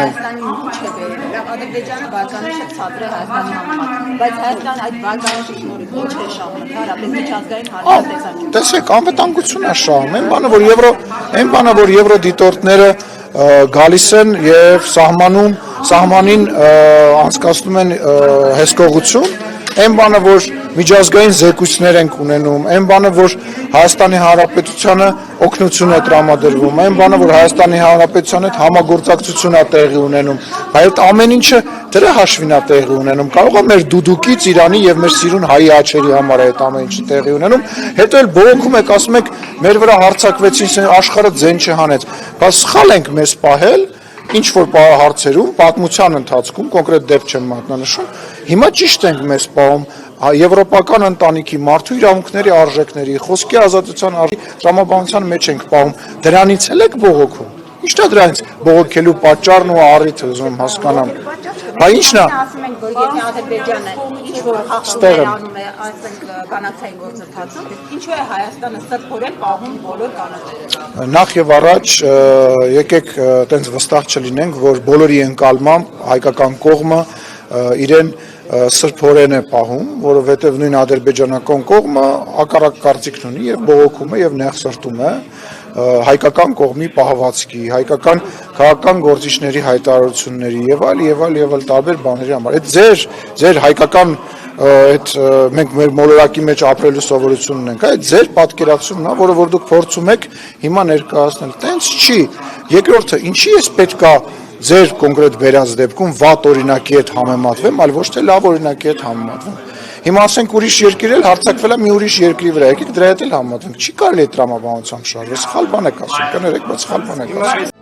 Հայաստանի ինչ է վերել, Ադրբեջանը բաժանիչ է ցածրել Հայաստանի համեմատ, բայց Հայաստանը այդ բաժանիչի շնորհիվ ինչ է շահում, հարաբերական միջազգային հարաբերություններ։ Տեսեք, անվտանգություն է շահում, այն բանը, որ եվրո դիտորդները գալիս են եւ սահմանին անցկացնում են հսկողություն, այն բանը, որ միջազգային զեկույցներ ենք ունենում, այն բանը, որ Հայաստանի Հանրապետությանը օգնություն է տրամադրվում, այն բանը, որ Հայաստանի Հանրապետության հետ համագործակցություն է տեղի ունենում, այդ ամեն ինչը դրա հաշվին է տեղի ունենում, կարող է մեր դուդուկից Իրանի եւ մեր սիրուն հայի աչերի համար այդ ամեն ինչը տեղի ունենում, հետո էլ բողոքում եք, ասում եք, մեր վրա հարձակվեցին, աշխարհը ձեն չհանեց, բայց սխալ ենք մեզ պահել, ինչ որ հարցերում, պատմության ընթացքում, կոնկրետ դեպք չեմ մատնանշում, հիմա ճիշտ ենք մեզ պահում եվրոպական ընտանիքի մարդու իրավունքների արժեքների, խոսքի ազատության տրամաբանության մեջ ենք պահում, դրանից էլ եք բողոքում։ Ինչն է դրանից բողոքելու պատճառն ու առիթը ուզում հասկանամ։ Բա ինչն է։ Ասում ենք, որ եթե Ադրբեջանը ինչ որ խախտումներ անում է, ասենք կանացային գործընթացում, ինչու է Հայաստանը սրբորեն պահում բոլոր կանացները։ Նախ եւ առաջ եկեք տենց վստահ չլինենք, որ բոլորի ընկալմամբ հայկական կողմը իրեն սրբորեն է պահում, որովհետև նույն ադրբեջանական կողմը հակառակ կարծիքն ունի եւ բողոքում է եւ նեղսրտում է հայկական կողմի պահվածքի, հայկական քաղաքական գործիչների հայտարարությունների եւ այլ տարբեր բաների համար։ Այդ ձեր հայկական այդ մենք մեր մոլորակի մեջ ապրելու սովորություն ունենք, այդ ձեր պատկերացումն է, որը որ դուք փորձում եք հիմա ներկայացնել։ Տենց չի։ Երկրորդը, ինչի էս պետքա ձեր կոնկրետ վերած դեպքում վատ օրինակի հետ համեմատվեմ, այլ ոչ թե լավ օրինակի հետ համեմատվեմ։ Հիմա ասենք ուրիշ երկիր էլ հարձակվել է մի ուրիշ երկրի վրա, եկեք դրա հետ էլ համեմատվենք։ Չի կարելի է տրամաբանությամբ շարժվել, սխալ բան եք ասում, կներեք, բայց սխալ բան եք ասում։